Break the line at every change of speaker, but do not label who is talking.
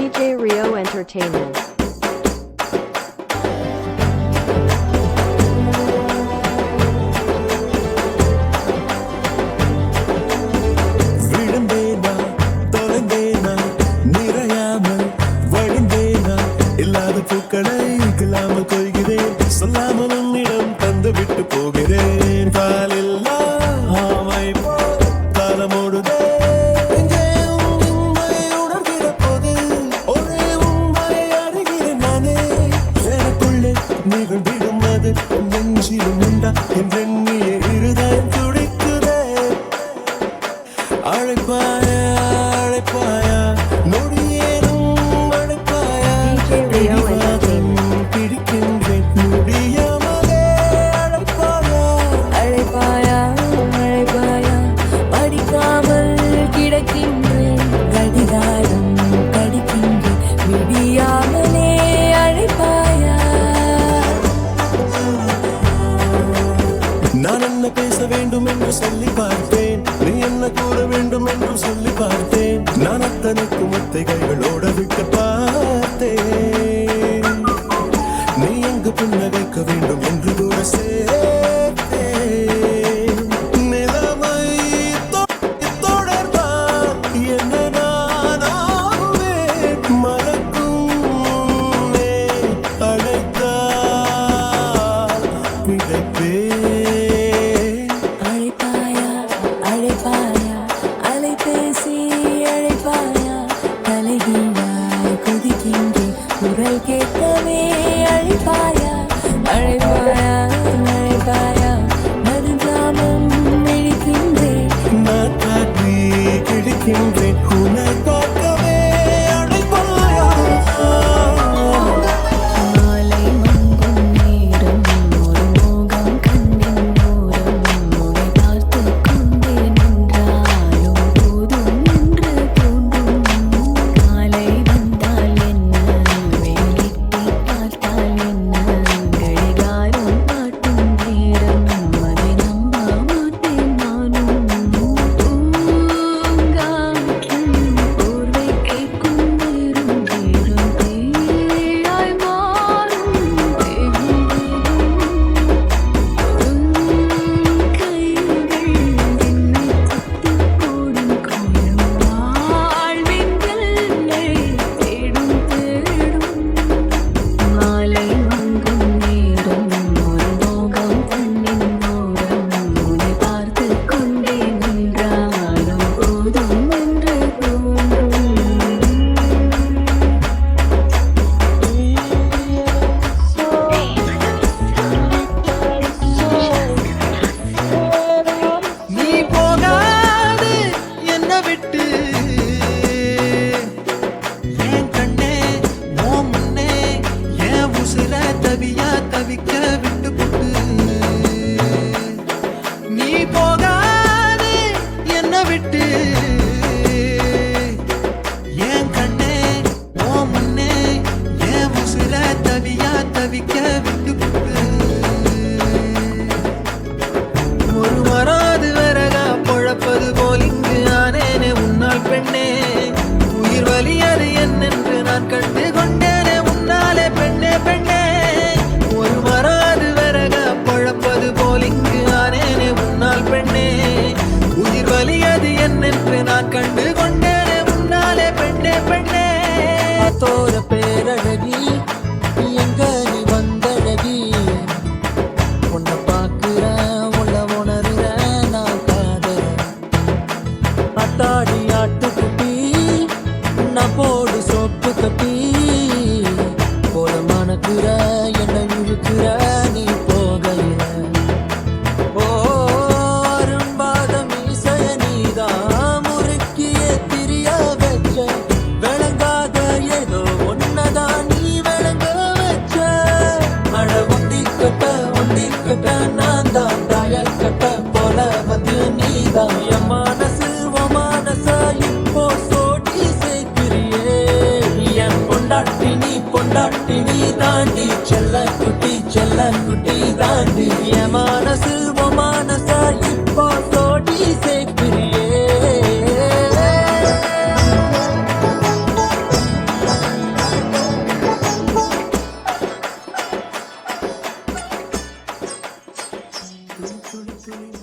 DJ Rio Entertainment.
சொல்லாமல் உன்னிடம் தந்து விட்டு போகிறேன். காலில்லா ஆமை போல் காலமோடுதே. உணர்கிற போது ஒரே உண்மை அறிகிறேன் நானே. எனக்குள்ளே நிகழ்ந்திடும் அது நெஞ்சிலும் உண்டா என்றெண்ணிய இருதயம் துடிக்குதே. அழைப்பாயா அழைப்பாயா நொடியேனும் அழைப்பாயா பிடிக்கின்றேன் முடியாமலே. அழைப்பாயா
அழைப்பாயா அழைப்பாயா படிக்காமல் கிடக்கின்றேன் கடிகாரம் கடிக்கின்றேன் விடியாமலே. அழைப்பாயா
நான் என்ன பேச வேண்டும் என்று சொல்லி பார்த்தேன். நீ என்ன கூற வேண்டும் என்று சொல்லி பார்த்தேன். நான் அத்தனைக்கும் ஒத்தை கைகளோட விட்டு பார்த்தேன். நீ எங்கு புன்னகைக்க வேண்டும் என்று கூட சேர்த்தேன். நிலைமை தொடர்தான் என்ன நான் ஆகுவேன். மறக்கும் அழைத்தால் பிழைப்பேன்.
அழைப்பாயா அழைப்பாயா அலைபேசி அழைப்பாயா தலைகீழாய் குதிக்கின்றேன் குரல் கேட்கவே. அழைப்பாயா அழைப்பாயா அழைப்பாயா நடுங்காமல் விழிக்கின்றேன்.
நான் காட்டி கிழிக்கின்றேன் உன்னை பார்க்கவே. அழைப்பாயா
மாலை மங்கும் நேரம் ஒரு மோகம் கண்ணின் ஓரம் உன்னை பார்த்துக் கொண்டே நின்றாலும் போதும் என்று தோன்றும். காலை வந்தால் என்ன வெயிலிட்டு பார்த்தால் என்ன கடிகாரம் காட்டும் நேரம் அதை நம்ப மாட்டேன் நானும். பூங்காற்றின் போர்வை கேட்கும் நேரம் நேரம் தேயாய் மாறும் தேகும் கைகள் என்னை தொட்டு போடும் கோலம் வாழ்வின் எல்லை தேடும் தேடும். மாலை மங்கும் நேரம் ஒரு மோகம் கண்ணின் ஓரம் உன்னை பார்த்துக் கொண்டே நின்றாலும் போதும் என்று தோன்றும்.
நீ போகாது என்ன விட்டு என் கண்ணே ஓ முன்னே என் உசுர தவியா தவிக்க விட்டு புட்டு. நீ போகாது என்ன விட்டு என் கண்ணே ஓ முன்னே என் உசுர தவியா தவிக்க விட்டு புட்டு. ஒரு வராது வரகா பொழப்பது போல் இங்கு ஆனேனே உன்னால் பெண்ணே. உயிர் வலியது என்னென்று நான் கண்டு கொண்டேனே உன்னாலே பெண்ணே பெண்ணே. ஒரு வராது வரகா பொழப்பது போல் இங்கு ஆனேனே உன்னால் பெண்ணே. உயிர் வலியது என்னென்று நான் கண்டு கொண்டேனே உன்னாலே பெண்ணே பெண்ணே.
தோர பேரழகி எங்க நீ வந்தழகி. உன்னை பார்க்கிறேன் உள்ள உணர்கிறேன் நான் காதறேன். அத்தாடி ஆட்டுக்குட்டி நான் போடு சோப்பு கட்டி போல மணக்குற என்னை இழுக்கிற நீ போகையில. ஓ அரும்பாத மீசைய நீதான் முறுக்கிய திரிய வச்ச. விளங்காத ஏதோ ஒன்னதான் நீ விளங்க வச்ச. மழை ஒண்டிக்கட்ட நான் தான் தாயல் கட்ட போல வந்து நீதான். என் மனசு உன் மனச இப்போ சோடி சேர்க்கிறியே. என் பொண்டாட்டி நீ தாண்டி செல்ல குட்டி தாண்டி. என் மனசு உன் மனச இப்போ சோடி சேர்க்கிறியே.
துளி துளி துளி